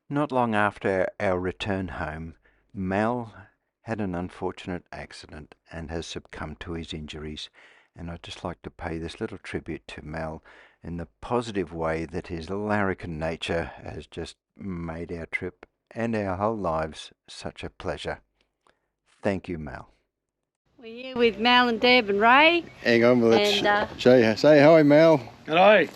Not long after our return home, Mal had an unfortunate accident and has succumbed to his injuries. And I'd just like to pay this little tribute to Mal in the positive way that his larakin nature has just made our trip and our whole lives such a pleasure. Thank you, Mal. We're here with Mal and Deb and Ray. Hang on, let's show you. Say hi, Mal. Hello.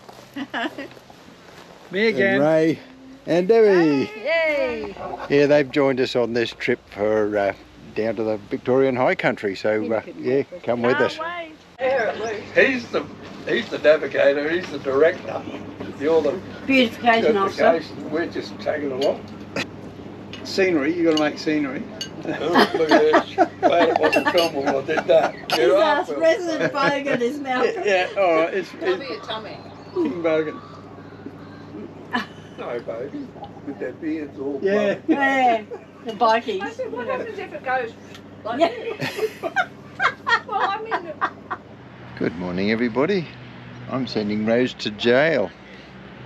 Me again. And Ray and Debbie. Yay! Yeah, they've joined us on this trip for down to the Victorian High Country. So yeah, come with us. He's the navigator. He's the director. You're the Beautification officer. We're just tagging along. Scenery, you got to make scenery. Oh, look at this. Glad it wasn't filmed when I did that. He's our resident bogan is Malcolm. Yeah, all right. It's Tommy. King Bogan. No, baby. With their beards all Yeah. blown. Yeah, the bikies. I said, what happens if it goes like this? Well, I mean, Good morning, everybody. I'm sending Rose to jail.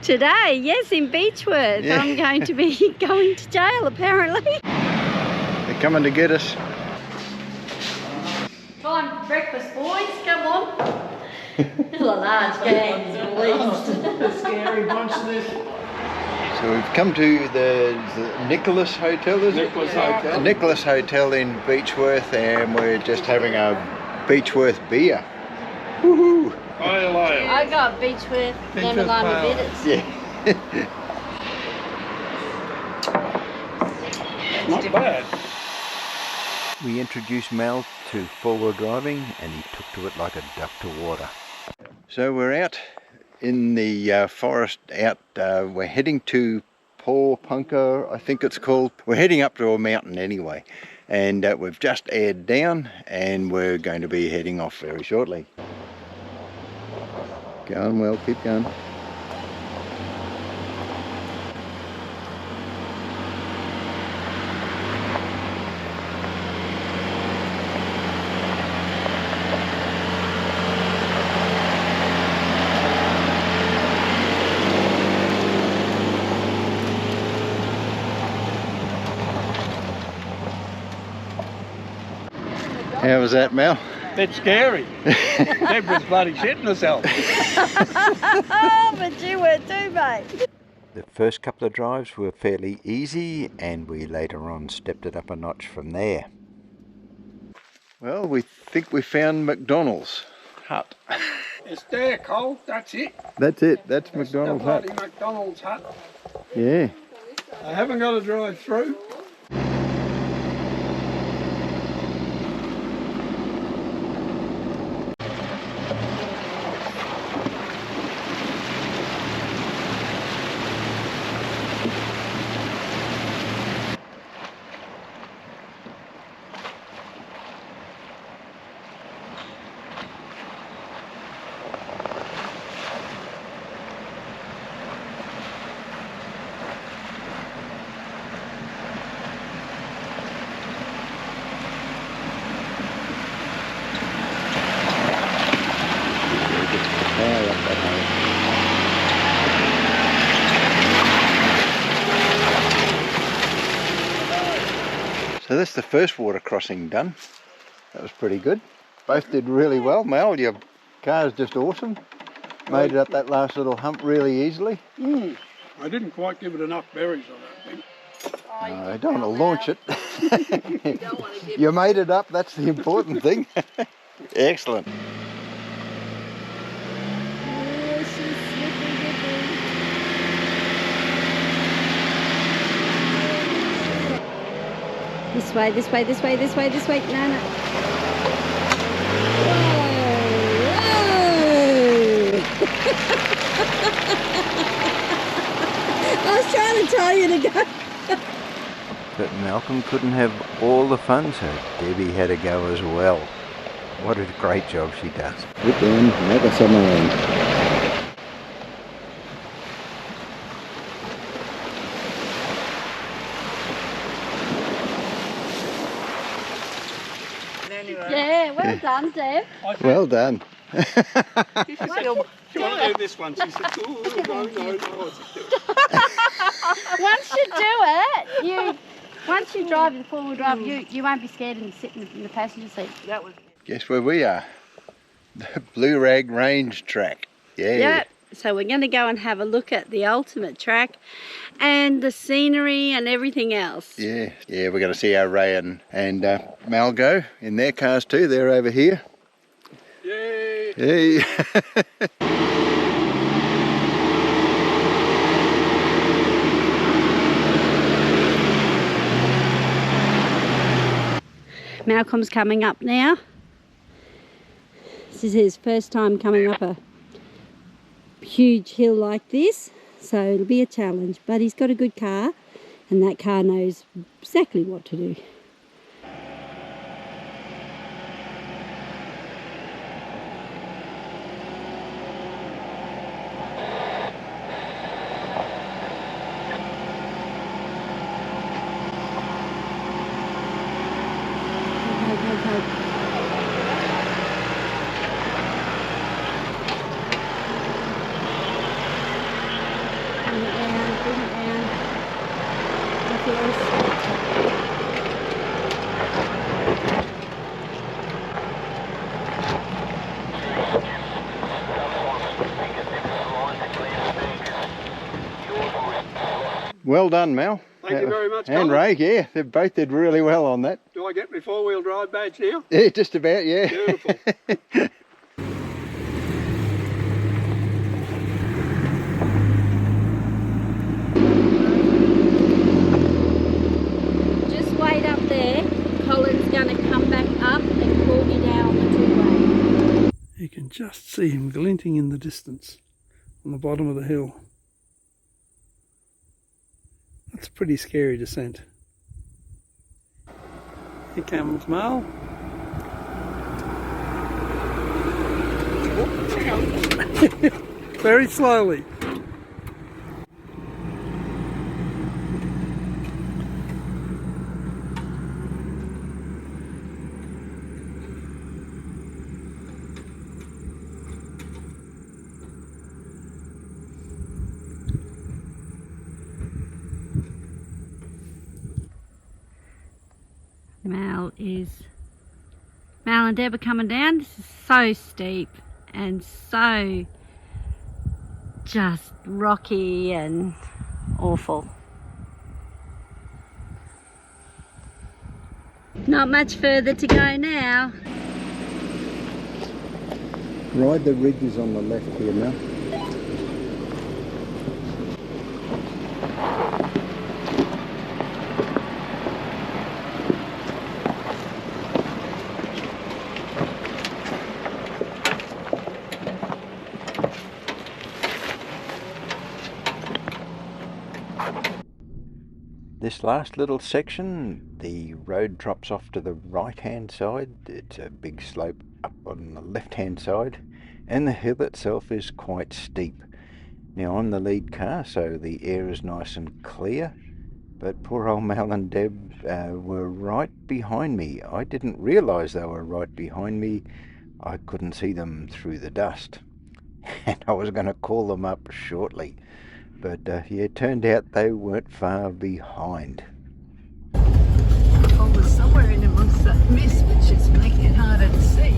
Today, yes, in Beechworth. Yeah. I'm going to be going to jail, apparently. They're coming to get us. Time for breakfast, boys. Come on. There's a large gang, at least. Scary bunch of this. So we've come to the Nicholas Hotel, is it? Nicholas Hotel. The Nicholas Hotel in Beechworth, and we're just having a Beechworth beer. Woohoo! Hi, I got Beechworth lemon lime Pale. bitters. Yeah. Not bad. We introduced Mal to four-wheel driving, and he took to it like a duck to water. So we're out in the forest. We're heading to Paw Punker, I think it's called. We're heading up to a mountain anyway, and we've just aired down, and we're going to be heading off very shortly. Going well, keep going. How was that, Mal? Bit scary. Deborah's bloody shitting herself. But you were too, mate. The first couple of drives were fairly easy, and we later on stepped it up a notch from there. Well, we think we found McDonald's hut. It's there, Cole. That's it. That's it. That's It's McDonald's the hut. bloody McDonald's hut. Yeah. I haven't got to drive through. So that's the first water crossing done. That was pretty good. Both did really well. Mal, your car is just awesome. Made it up that last little hump really easily. I didn't quite give it enough berries on that thing. I don't want to launch it. You made it up, that's the important thing. Excellent. This way, this way, this way, this way, this way. No, no. Whoa, whoa. I was trying to tell you to go. But Malcolm couldn't have all the fun, so Debbie had to go as well. What a great job she does. Whip in, make a submarine. Yeah, well done, Deb. Well done. She want to do this one. She said, oh, no. Once you do once you drive the four-wheel drive, you won't be scared and sit in the passenger seat. That was. Guess where we are? The Blue Rag Range track. Yeah. Yeah. So we're going to go and have a look at the ultimate track and the scenery and everything else. Yeah, we're going to see how Ray and Mal go in their cars too. They're over here. Yay! Hey. Malcolm's coming up now. This is his first time coming up a huge hill like this, so it'll be a challenge, but he's got a good car and that car knows exactly what to do. Go. Well done, Mal. Thank you very much, And Colin. Ray, yeah, they both did really well on that. Do I get my four-wheel drive badge now? Yeah, just about, yeah. Beautiful. Just wait up there. Colin's going to come back up and call you down on the two-way. You can just see him glinting in the distance on the bottom of the hill. That's a pretty scary descent. Here comes Mal. Very slowly. Mal and Deb are coming down. This is so steep and so just rocky and awful. Not much further to go now. Ride the ridges on the left here, Mal. This last little section, the road drops off to the right hand side. It's a big slope up on the left hand side, and the hill itself is quite steep. Now I'm the lead car, so the air is nice and clear, but poor old Mal and Deb were right behind me. I didn't realise they were right behind me. I couldn't see them through the dust, and I was going to call them up shortly. But yeah, it turned out they weren't far behind. I was somewhere in amongst that mist, which is making it harder to see.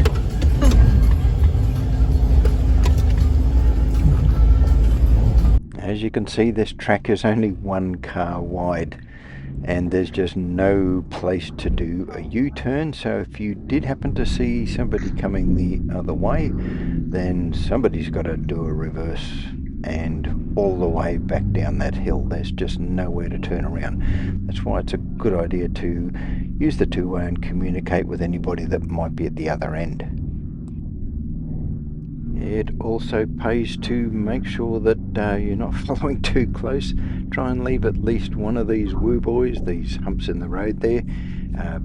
As you can see, this track is only one car wide, and there's just no place to do a U-turn. So if you did happen to see somebody coming the other way, then somebody's got to do a reverse and all the way back down that hill. There's just nowhere to turn around. That's why it's a good idea to use the two-way and communicate with anybody that might be at the other end. It also pays to make sure that you're not following too close. Try and leave at least one of these woo boys, these humps in the road there,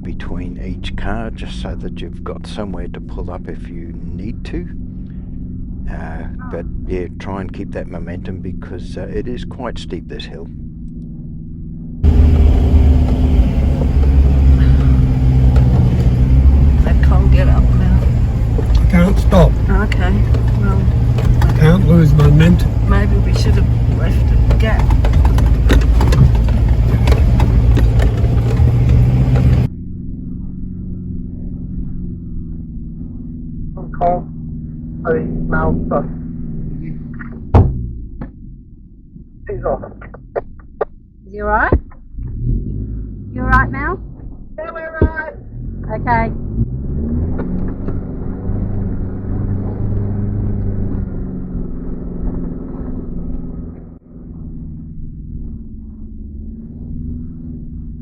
between each car, just so that you've got somewhere to pull up if you need to. But yeah, try and keep that momentum, because it is quite steep, this hill. I can't get up now. Can't stop. Okay, well, Can't lose momentum. maybe we should have left a gap. Is he alright? You alright, Mal? Yeah, we're right. Okay.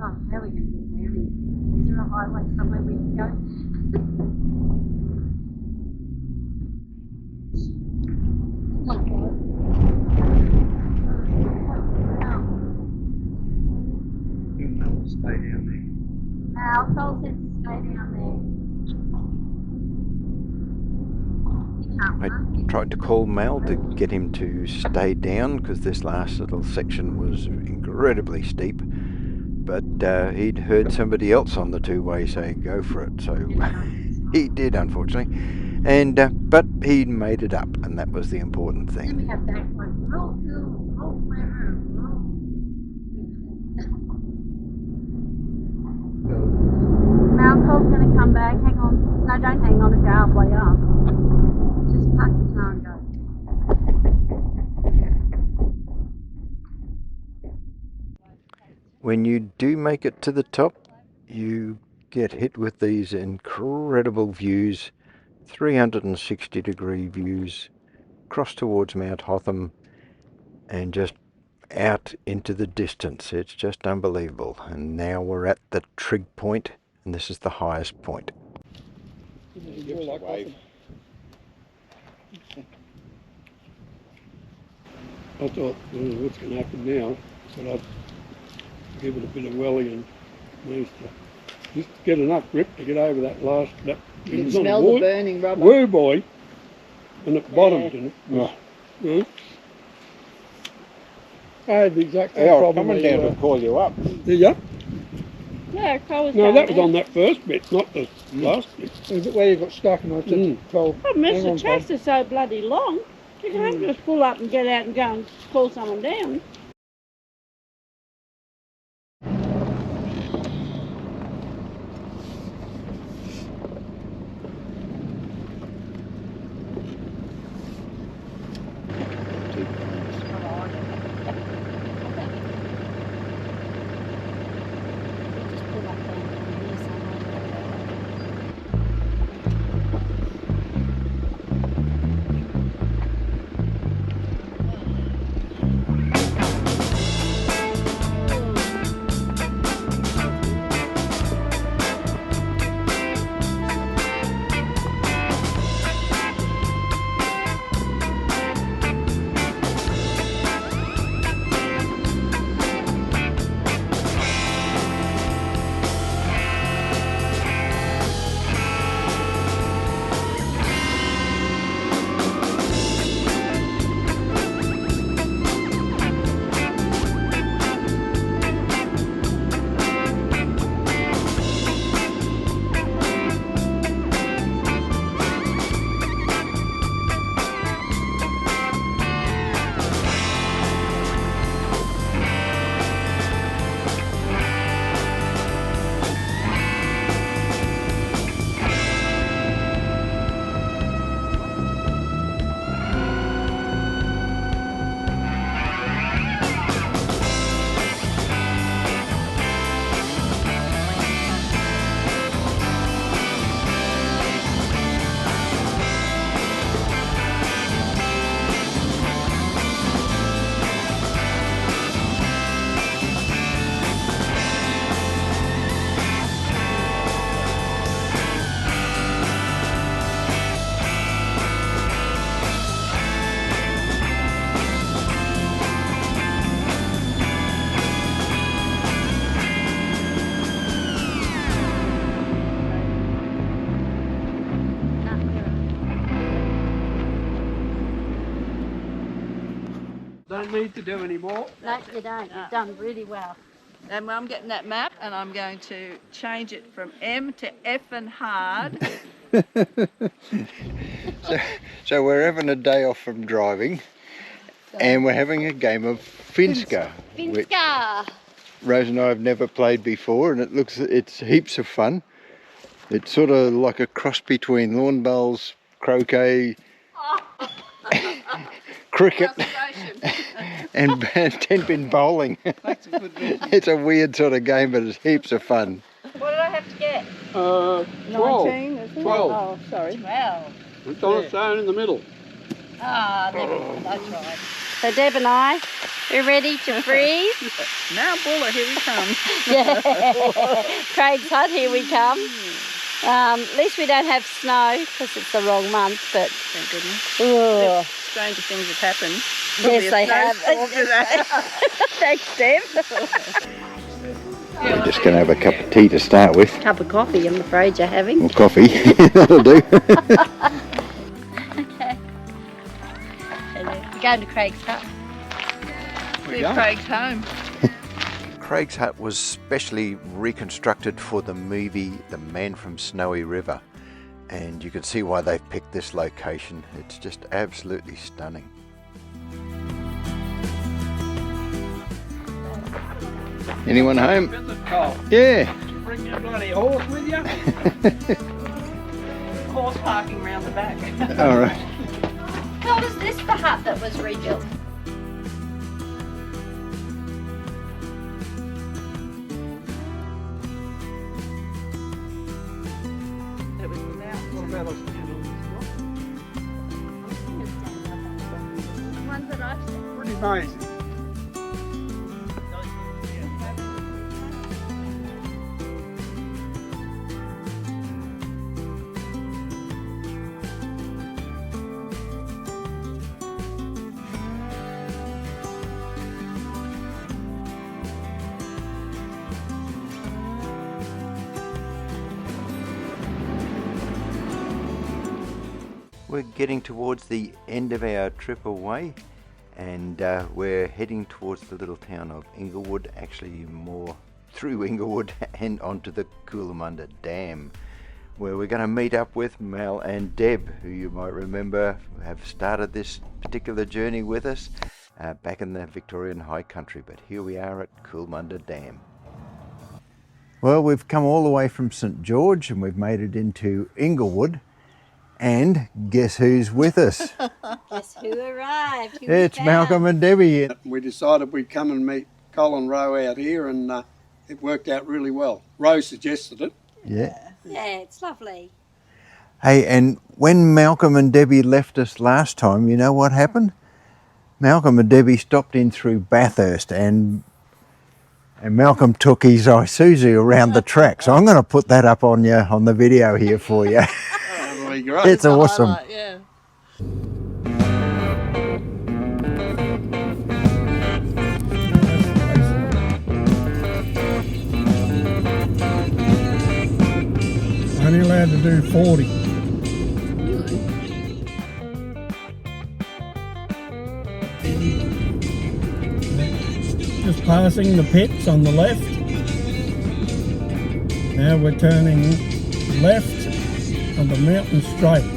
Oh, how are we going to get down here? Is there a highway somewhere we can go? Oh my God. Stay down there. Mal, Sol says to stay down there. You can't I run. tried to call Mal to get him to stay down because this last little section was incredibly steep, but he'd heard somebody else on the two-way say go for it, so he did, unfortunately. And but he made it up, and that was the important Then we thing. have that one. Roll cool, roll clever, roll. Mal, Sol's going to come back. Hang on. No, don't hang on. It's halfway up. Just park the car and go. When you do make it to the top, you get hit with these incredible views, 360-degree views, across towards Mount Hotham and just out into the distance. It's just unbelievable. And now we're at the trig point, and this is the highest point. Wave. I thought, what's going to happen now? So I'd give it a bit of welly and managed to just get enough grip to get over that last. You can smell the burning rubber. Woo boy, and it bottomed, and it was. I had the exact same problem. Coming down to call you up. Did ya? Yeah, Cole was No, that was on that first bit, not the last bit. Is it where you got stuck and I said, Cole, Problem is, hang the on, tracks are so bloody long. You can't just pull up and get out and go and call someone down. Don't need to do any more. No, you don't. You've done really well. And I'm getting that map and I'm going to change it from M to F and hard. So we're having a day off from driving, and we're having a game of Finska. Finska! Rose and I have never played before, and it's heaps of fun. It's sort of like a cross between lawn bowls, croquet, cricket, and 10 pin bowling. That's a good one. It's a weird sort of game, but it's heaps of fun. What did I have to get? 12. 19, isn't it? 12. Oh, sorry. 12. It's on its own in the middle. Ah, that's right. So Deb and I, we're ready to freeze. Now, Buller, here we come. Yeah. Craig's hut, here we come. At least we don't have snow because it's the wrong month, but Thank goodness. ugh. Stranger things have happened. Yes, they have. Thanks, Deb. We're just going to have a cup of tea to start with. Cup of coffee, I'm afraid you're having. Or coffee, that'll do. Okay. We're going to Craig's hut. See Craig's home. Craig's hut was specially reconstructed for the movie The Man from Snowy River, and you can see why they've picked this location. It's just absolutely stunning. Anyone home? Visit Cole. Yeah. Did you bring your bloody horse with you? Horse parking round the back. All right. How was this the hut that was rebuilt? It was without. What about us? Ones that I've seen. Pretty amazing. We're getting towards the end of our trip away, and we're heading towards the little town of Inglewood, actually more through Inglewood and onto the Coolamunda Dam, where we're going to meet up with Mal and Deb, who you might remember have started this particular journey with us back in the Victorian High Country. But here we are at Coolamunda Dam. Well, we've come all the way from St George and we've made it into Inglewood. And guess who's with us? Guess who arrived? It's Malcolm and Debbie. We decided we'd come and meet Colin Rowe out here, and it worked out really well. Rowe suggested it. Yeah. Yeah, it's lovely. Hey, and when Malcolm and Debbie left us last time, you know what happened? Malcolm and Debbie stopped in through Bathurst, and Malcolm took his Isuzu around the track. So I'm going to put that up on the video here for you. That'll be great. It's awesome. Highlight, yeah. Only allowed to do 40. Just passing the pits on the left. Now we're turning left on the mountain straight.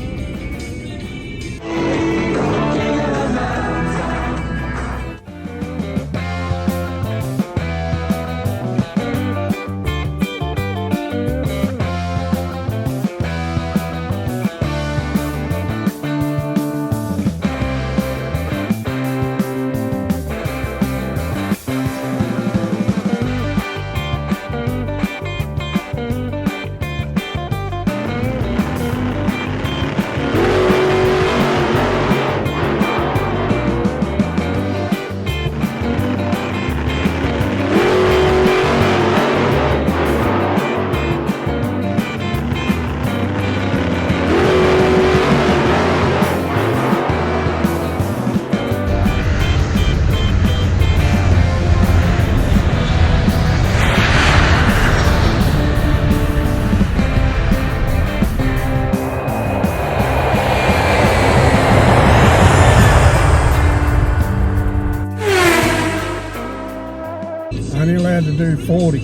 Only allowed to do 40.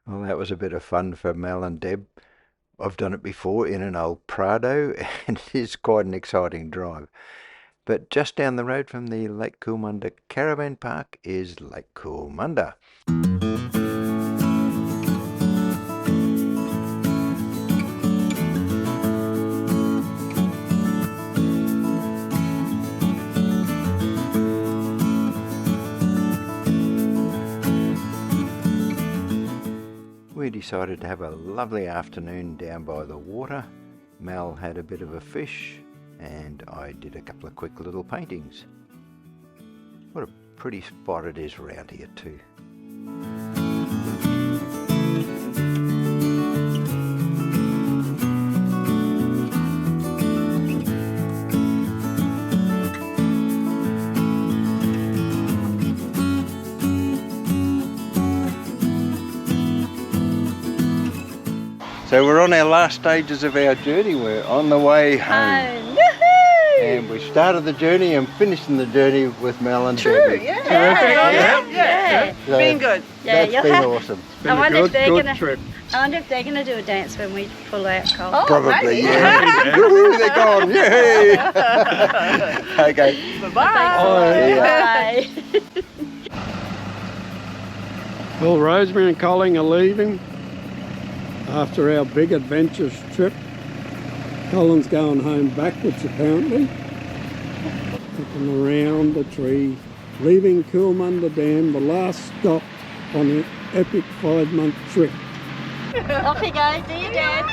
Well, that was a bit of fun for Mal and Deb. I've done it before in an old Prado, and it is quite an exciting drive. But just down the road from the Lake Coolamunda Caravan Park is Lake Coolamunda. decided to have a lovely afternoon down by the water. Mal had a bit of a fish and I did a couple of quick little paintings. What a pretty spot it is around here too. So we're on our last stages of our journey. We're on the way home. And we started the journey and finishing the journey with Mal and Deb. True, yeah. So Been good. Yeah, that's been awesome. Been a good trip. I wonder if they're gonna do a dance when we pull out, Cole. Oh, Probably, maybe. yeah. Woohoo, they're gone, yay! Okay. Bye-bye. See ya. Well, Rosemary and Colin are leaving after our big adventures trip. Colin's going home backwards apparently. Looking around the tree, leaving Coolmunda Dam, the last stop on an epic 5-month trip. Off he goes, do you, Dad?